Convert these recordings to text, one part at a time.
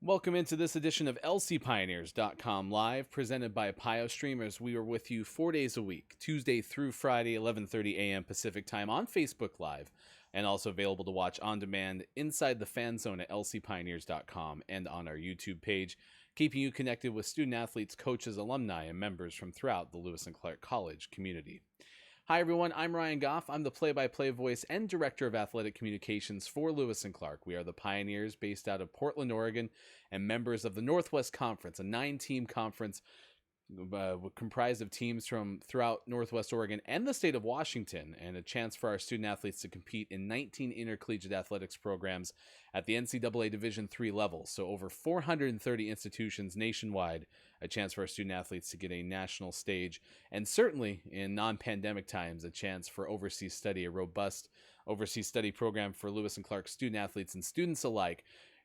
Welcome into this edition of lcpioneers.com Live, presented by Pio Streamers. We are with you 4 days a week, Tuesday through Friday, 11:30 a.m. Pacific Time on Facebook Live, and also available to watch on demand inside the fan zone at lcpioneers.com and on our YouTube page, keeping you connected with student athletes, coaches, alumni, and members from throughout the Lewis and Clark College community. Hi everyone, I'm Ryan Goff. I'm the play-by-play voice and director of athletic communications for Lewis and Clark. We are the Pioneers based out of Portland, Oregon, and members of the Northwest Conference, a 9-team conference comprised of teams from throughout Northwest Oregon and the state of Washington, and a chance for our student athletes to compete in 19 intercollegiate athletics programs at the NCAA Division III level. So over 430 institutions nationwide, a chance for our student athletes to get a national stage, and certainly in non-pandemic times, a chance for overseas study, a robust overseas study program for Lewis and Clark student athletes and students alike,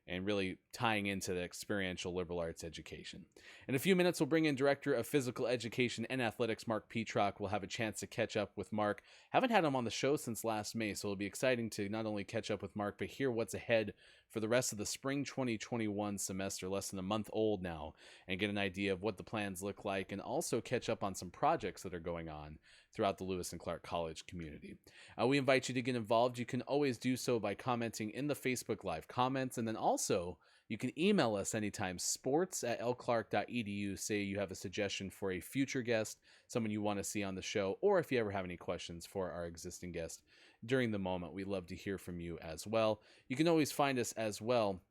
and really tying into the experiential liberal arts education. In a few minutes, we'll bring in Director of Physical Education and Athletics, Mark Pietrok. We'll have a chance to catch up with Mark. Haven't had him on the show since last May, so it'll be exciting to not only catch up with Mark, but hear what's ahead for the rest of the spring 2021 semester, less than a month old now, and get an idea of what the plans look like, and also catch up on some projects that are going on throughout the Lewis and Clark College community. We invite you to get involved. You can always do so by commenting in the Facebook Live comments, and then also you can email us anytime, sports@lclark.edu. Say you have a suggestion for a future guest, someone you want to see on the show, or if you ever have any questions for our existing guest during the moment. We'd love to hear from you as well. You can always find us as well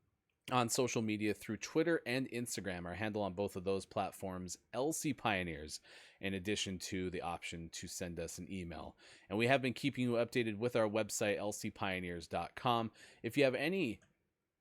on social media through Twitter and Instagram. Our handle on both of those platforms, LC Pioneers, in addition to the option to send us an email. And we have been keeping you updated with our website, lcpioneers.com. If you have any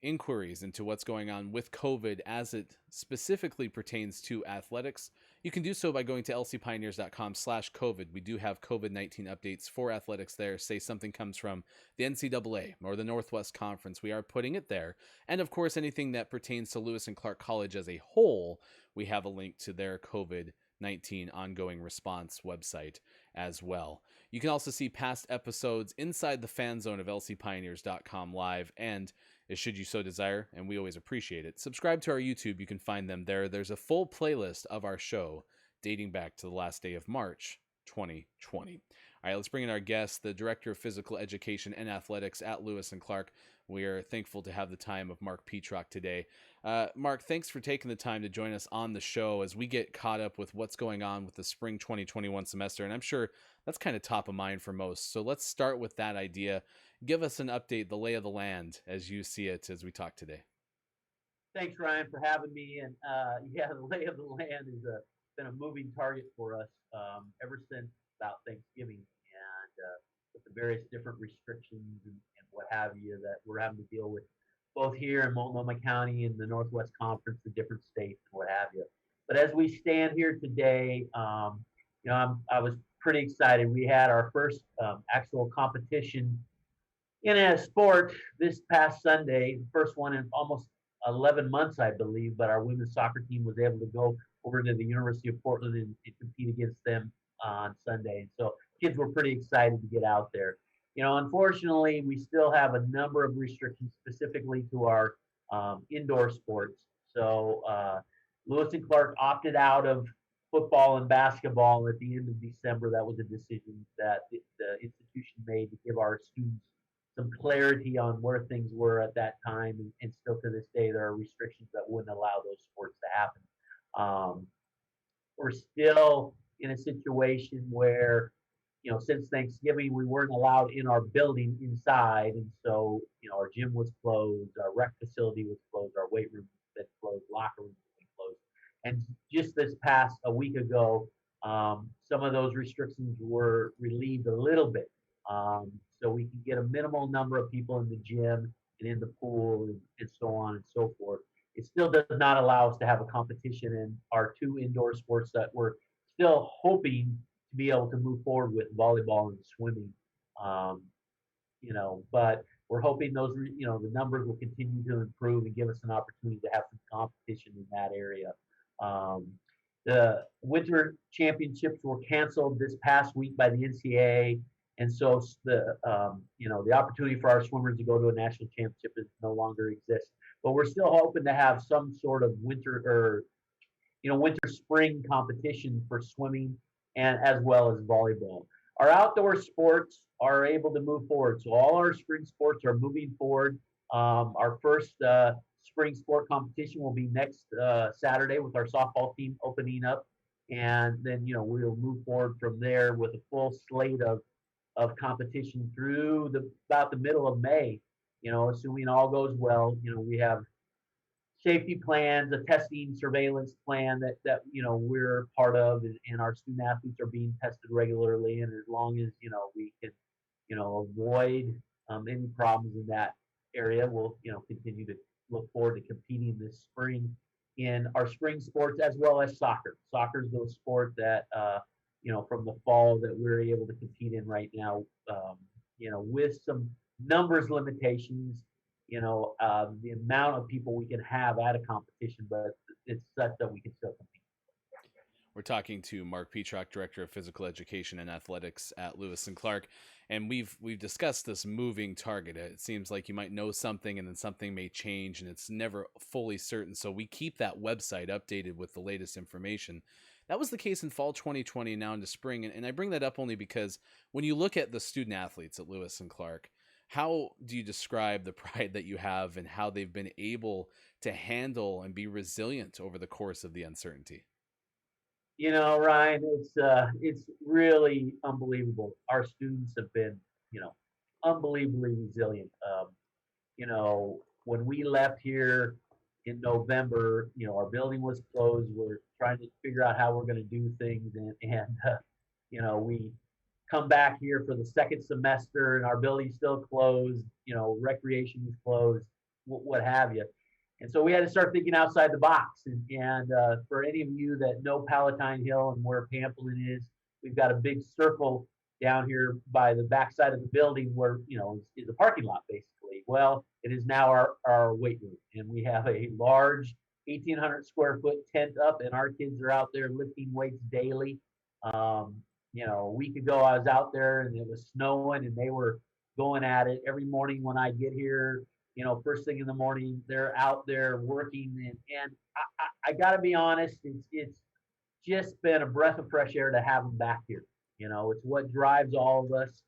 inquiries into what's going on with COVID as it specifically pertains to athletics, you can do so by going to lcpioneers.com/COVID. We do have COVID-19 updates for athletics there. Say something comes from the NCAA or the Northwest Conference, we are putting it there. And of course, anything that pertains to Lewis and Clark College as a whole, we have a link to their COVID-19 ongoing response website as well. You can also see past episodes inside the fan zone of lcpioneers.com Live, and should you so desire, and we always appreciate it, subscribe to our YouTube. You can find them there. There's a full playlist of our show dating back to the last day of March 2020. All right, let's bring in our guest, the Director of Physical Education and Athletics at Lewis and Clark. We are thankful to have the time of Mark Pietrok today. Mark, thanks for taking the time to join us on the show as we get caught up with what's going on with the spring 2021 semester, and I'm sure that's kind of top of mind for most. So let's start with that idea. Give us an update, the lay of the land as you see it as we talk today. Thanks, Ryan, for having me. And the lay of the land has been a moving target for us ever since about Thanksgiving, and with the various different restrictions and what have you that we're having to deal with, both here in Multnomah County and the Northwest Conference, the different states and what have you. But as we stand here today, I was pretty excited. We had our first actual competition in a sport this past Sunday, the first one in almost 11 months, I believe, but our women's soccer team was able to go over to the University of Portland and compete against them on Sunday. And so kids were pretty excited to get out there. Unfortunately, we still have a number of restrictions specifically to our indoor sports. So Lewis and Clark opted out of football and basketball at the end of December. That was a decision that the institution made to give our students some clarity on where things were at that time, and still to this day there are restrictions that wouldn't allow those sports to happen. We're still in a situation where, since Thanksgiving we weren't allowed in our building inside, and so our gym was closed, our rec facility was closed, our weight room was closed, locker rooms was closed, and just this past a week ago, some of those restrictions were relieved a little bit. So we can get a minimal number of people in the gym and in the pool and so on and so forth. It still does not allow us to have a competition in our two indoor sports that we're still hoping to be able to move forward with, volleyball and swimming. But we're hoping those, the numbers will continue to improve and give us an opportunity to have some competition in that area. The winter championships were canceled this past week by the NCAA, And so the opportunity for our swimmers to go to a national championship is no longer exists. But we're still hoping to have some sort of winter or winter spring competition for swimming and as well as volleyball. Our outdoor sports are able to move forward. So all our spring sports are moving forward. Our first spring sport competition will be next Saturday with our softball team opening up. And then, we'll move forward from there with a full slate of competition through about the middle of May. Assuming all goes well, we have safety plans, a testing surveillance plan that we're part of, and our student athletes are being tested regularly. And as long as we can avoid any problems in that area, we'll continue to look forward to competing this spring in our spring sports as well as soccer. Soccer is the sport that from the fall that we're able to compete in right now. With some numbers limitations, the amount of people we can have at a competition, but it's such that we can still compete. We're talking to Mark Pietrok, Director of Physical Education and Athletics at Lewis and Clark, and we've discussed this moving target. It seems like you might know something, and then something may change, and it's never fully certain. So we keep that website updated with the latest information. That was the case in fall 2020, now into spring, and I bring that up only because when you look at the student athletes at Lewis and Clark, how do you describe the pride that you have and how they've been able to handle and be resilient over the course of the uncertainty? Ryan, it's really unbelievable. Our students have been, unbelievably resilient. When we left here in November, our building was closed. We're trying to figure out how we're going to do things, and we come back here for the second semester, and our building's still closed. Recreation is closed, what have you. And so we had to start thinking outside the box. And for any of you that know Palatine Hill and where Pamplin is, we've got a big circle down here by the backside of the building where, is a parking lot, basically. Well, it is now our weight room. And we have a large 1,800 square foot tent up, and our kids are out there lifting weights daily. A week ago, I was out there and it was snowing, and they were going at it every morning when I get here. First thing in the morning, they're out there working, and I got to be honest, it's just been a breath of fresh air to have them back here. It's what drives all of us.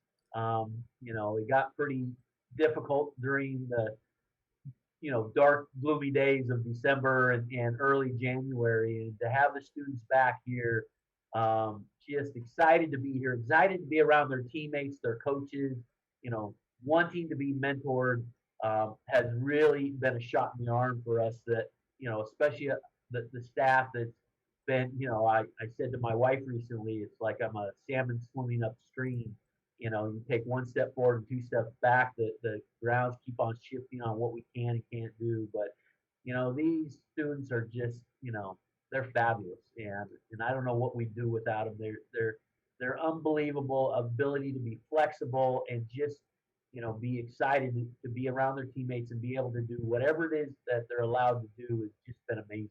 It got pretty difficult during the dark, gloomy days of December and early January, and to have the students back here, just excited to be here, excited to be around their teammates, their coaches, wanting to be mentored, has really been a shot in the arm for us. That especially the staff that's been, I said to my wife recently, it's like I'm a salmon swimming upstream. You take one step forward and two steps back. The grounds keep on shifting on what we can and can't do. But these students are just, they're fabulous, and I don't know what we do without them. They're unbelievable ability to be flexible and just be excited to be around their teammates and be able to do whatever it is that they're allowed to do. Has just been amazing.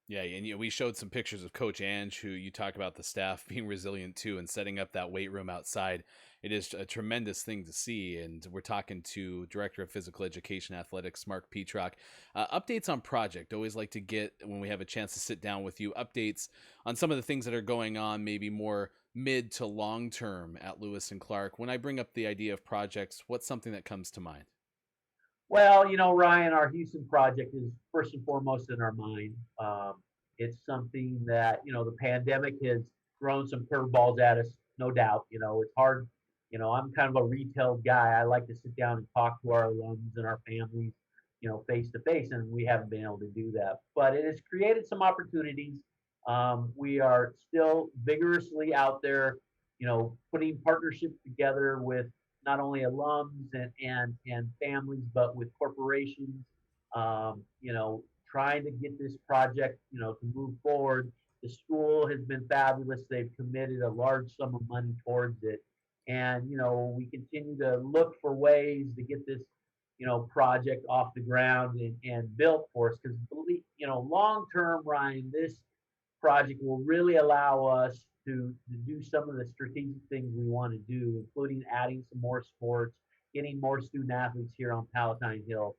Yeah, and we showed some pictures of Coach Ange, who you talk about the staff being resilient too, and setting up that weight room outside. It is a tremendous thing to see, and we're talking to Director of Physical Education Athletics, Mark Pietrok. Updates on project. Always like to get, when we have a chance to sit down with you, updates on some of the things that are going on, maybe more mid to long term at Lewis and Clark. When I bring up the idea of projects, what's something that comes to mind? Well, Ryan, our Houston project is first and foremost in our mind. It's something that, the pandemic has thrown some curveballs at us, no doubt. It's hard. I'm kind of a retail guy. I like to sit down and talk to our alums and our families, face to face, and we haven't been able to do that. But it has created some opportunities. We are still vigorously out there, putting partnerships together with not only alums and families, but with corporations, trying to get this project, to move forward. The school has been fabulous. They've committed a large sum of money towards it. And, we continue to look for ways to get this, project off the ground and built for us. Because, long term, Ryan, this project will really allow us to do some of the strategic things we want to do, including adding some more sports, getting more student athletes here on Palatine Hill.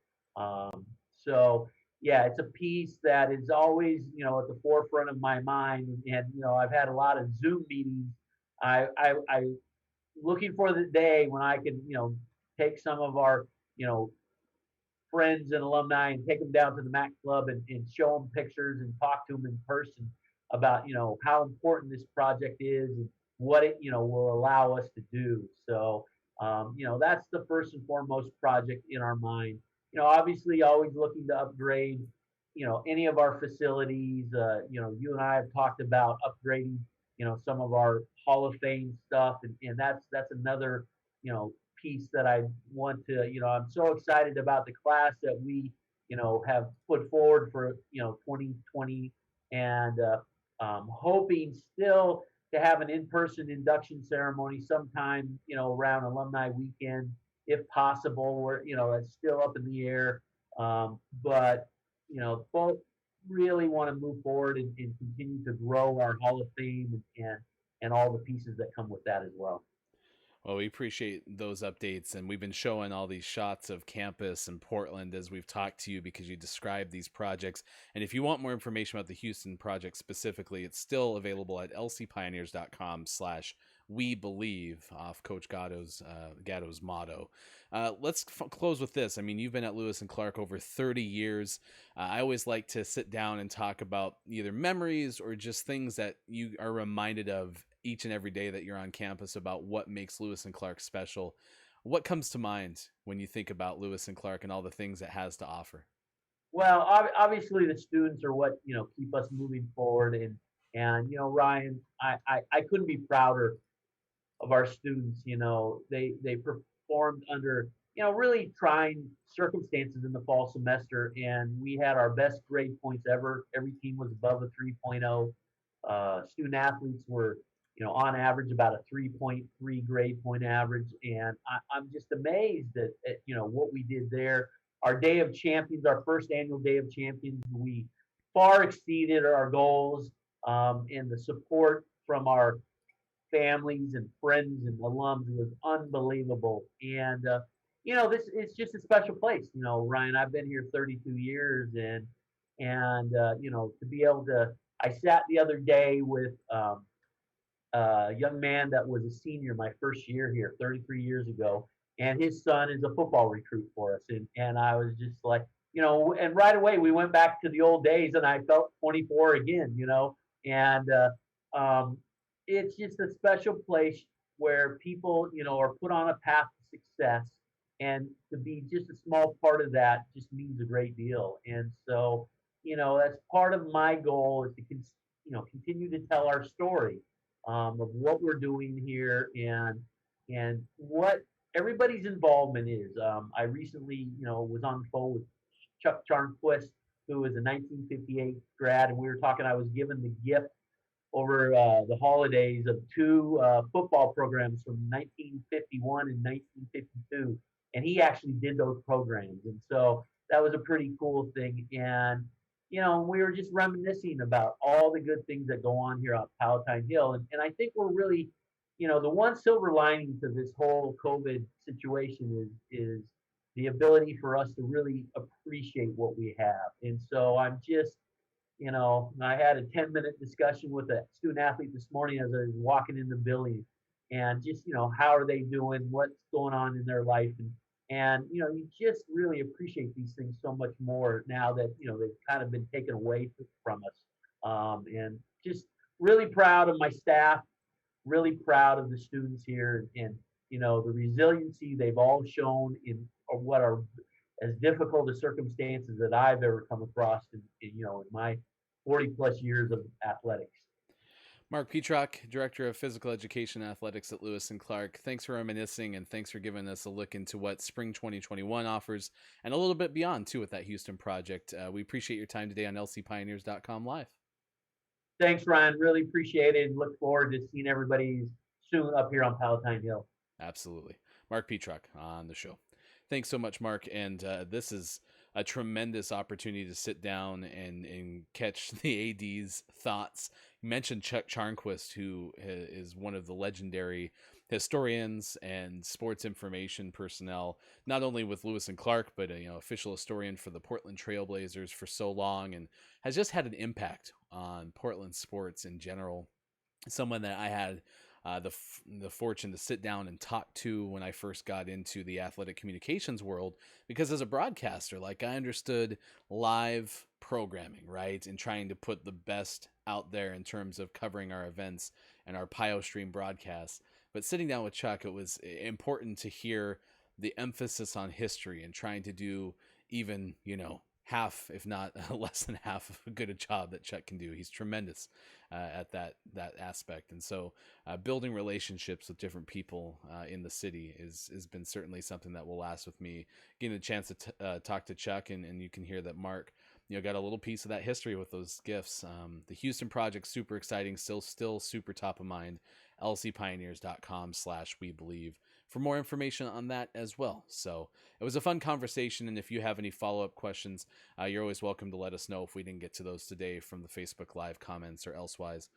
So yeah, it's a piece that is always, at the forefront of my mind. And I've had a lot of Zoom meetings. I looking for the day when I can, take some of our, you know, friends and alumni and take them down to the Mac Club and show them pictures and talk to them in person about, how important this project is and what it, will allow us to do. So, that's the first and foremost project in our mind. Obviously always looking to upgrade, any of our facilities. You and I have talked about upgrading, some of our Hall of Fame stuff, and that's another, piece that I want to, I'm so excited about the class that we, have put forward for, 2020, and hoping still to have an in-person induction ceremony sometime, around alumni weekend, if possible. Where, it's still up in the air, but both really want to move forward and continue to grow our Hall of Fame and all the pieces that come with that as well. Well, we appreciate those updates, and we've been showing all these shots of campus and Portland as we've talked to you because you described these projects. And if you want more information about the Houston project specifically, it's still available at lcpioneers.com/we believe, off Coach Gatto's motto. Let's close with this. I mean, you've been at Lewis and Clark over 30 years. I always like to sit down and talk about either memories or just things that you are reminded of each and every day that you're on campus about what makes Lewis and Clark special. What comes to mind when you think about Lewis and Clark and all the things it has to offer? Well, obviously the students are what keep us moving forward, and Ryan, I couldn't be prouder of our students. They performed under really trying circumstances in the fall semester, and we had our best grade points ever. Every team was above a 3.0. Student athletes were on average about a 3.3 grade point average, and I'm just amazed at what we did there. Our Day of Champions, our first annual Day of Champions, we far exceeded our goals, and the support from our families and friends and alums was unbelievable. And this is just a special place. Ryan, I've been here 32 years, and to be able to. I sat the other day with a young man that was a senior my first year here 33 years ago, and his son is a football recruit for us. And I was just like, and right away we went back to the old days, and I felt 24 again, and it's just a special place where people, are put on a path to success, and to be just a small part of that just means a great deal. And so, that's part of my goal is to, continue to tell our story, of what we're doing here, and what everybody's involvement is. I recently, was on the phone with Chuck Charnquist, who is a 1958 grad, and we were talking. I was given the gift over the holidays of two football programs from 1951 and 1952, and he actually did those programs, and so that was a pretty cool thing. And we were just reminiscing about all the good things that go on here on Palatine Hill, and I think we're really, the one silver lining to this whole COVID situation is the ability for us to really appreciate what we have. And so I'm just I had a 10-minute discussion with a student athlete this morning as I was walking in the building, and just, how are they doing? What's going on in their life? And you just really appreciate these things so much more now that, they've kind of been taken away from us. And just really proud of my staff, really proud of the students here, and, the resiliency they've all shown in what are as difficult a circumstances that I've ever come across in my 40 plus years of athletics. Mark Pietrok, Director of Physical Education and Athletics at Lewis and Clark, thanks for reminiscing, and thanks for giving us a look into what spring 2021 offers, and a little bit beyond too with that Houston project. We appreciate your time today on lcpioneers.com live. Thanks, Ryan. Really appreciate it, and look forward to seeing everybody soon up here on Palatine Hill. Absolutely. Mark Pietrok on the show. Thanks so much, Mark. And this is a tremendous opportunity to sit down and catch the AD's thoughts. You mentioned Chuck Charnquist, who is one of the legendary historians and sports information personnel, not only with Lewis and Clark, but official historian for the Portland Trailblazers for so long, and has just had an impact on Portland sports in general. Someone that I had the fortune to sit down and talk to when I first got into the athletic communications world, because as a broadcaster, like, I understood live programming, right, and trying to put the best out there in terms of covering our events and our PioStream broadcasts. But sitting down with Chuck, it was important to hear the emphasis on history and trying to do even, half, if not less than half of a good job that Chuck can do. He's tremendous at that aspect. And so building relationships with different people in the city has been certainly something that will last with me. Getting a chance to talk to Chuck, and you can hear that Mark got a little piece of that history with those gifts. The Houston project, super exciting, still super top of mind. lcpioneers.com/we believe for more information on that as well. So it was a fun conversation, and if you have any follow-up questions, you're always welcome to let us know if we didn't get to those today from the Facebook Live comments or elsewise.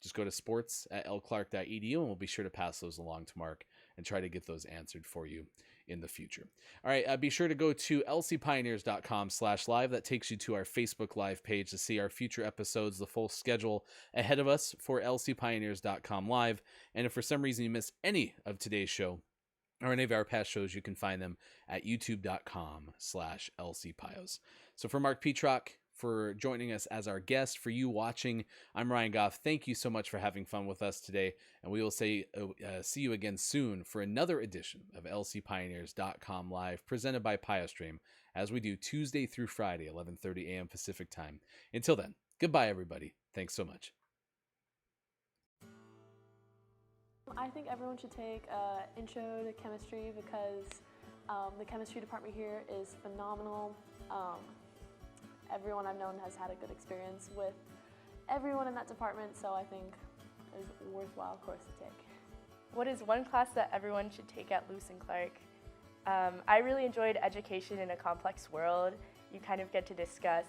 Just go to sports@lclark.edu, and we'll be sure to pass those along to Mark and try to get those answered for you in the future. All right, be sure to go to lcpioneers.com/live. That takes you to our Facebook Live page to see our future episodes, the full schedule ahead of us for lcpioneers.com live. And if for some reason you missed any of today's show or any of our past shows, you can find them at youtube.com/lcpios. So for Mark Pietrok, for joining us as our guest, for you watching, I'm Ryan Goff. Thank you so much for having fun with us today, and we will see you again soon for another edition of lcpioneers.com live, presented by PioStream, as we do Tuesday through Friday, 11:30 a.m. Pacific time. Until then, goodbye, everybody. Thanks so much. I think everyone should take Intro to Chemistry, because the chemistry department here is phenomenal. Everyone I've known has had a good experience with everyone in that department, so I think it is a worthwhile course to take. What is one class that everyone should take at Lewis and Clark? I really enjoyed Education in a Complex World. You kind of get to discuss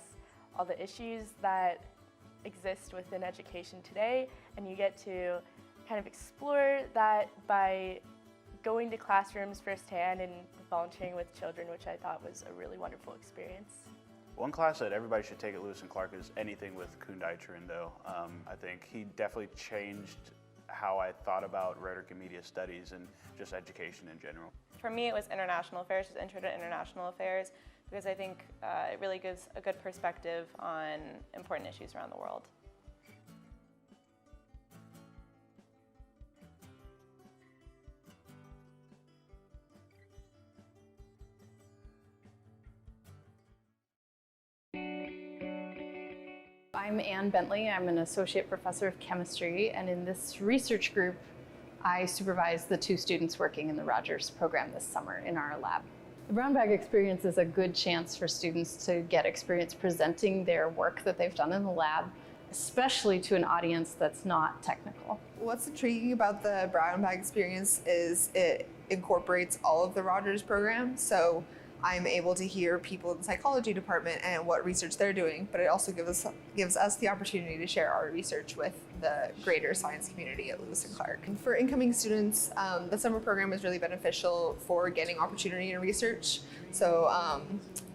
all the issues that exist within education today, and you get to kind of explore that by going to classrooms firsthand and volunteering with children, which I thought was a really wonderful experience. One class that everybody should take at Lewis and Clark is anything with Kundai Chirindo. I think he definitely changed how I thought about rhetoric and media studies and just education in general. For me, it was International Affairs, just Intro to International Affairs, because I think it really gives a good perspective on important issues around the world. I'm Ann Bentley. I'm an associate professor of chemistry, and in this research group, I supervise the 2 students working in the Rogers program this summer in our lab. The brown bag experience is a good chance for students to get experience presenting their work that they've done in the lab, especially to an audience that's not technical. What's intriguing about the brown bag experience is it incorporates all of the Rogers program. So I'm able to hear people in the psychology department and what research they're doing, but it also gives us the opportunity to share our research with the greater science community at Lewis and Clark. And for incoming students, the summer program is really beneficial for getting opportunity in research. So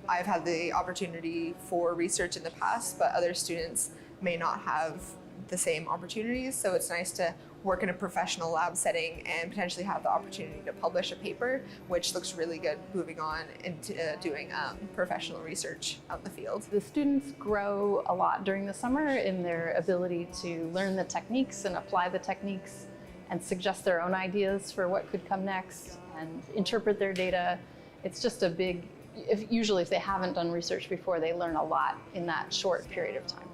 I've had the opportunity for research in the past, but other students may not have the same opportunities. So it's nice to work in a professional lab setting and potentially have the opportunity to publish a paper, which looks really good moving on into doing professional research out in the field. The students grow a lot during the summer in their ability to learn the techniques and apply the techniques and suggest their own ideas for what could come next and interpret their data. It's just a big, usually if they haven't done research before, they learn a lot in that short period of time.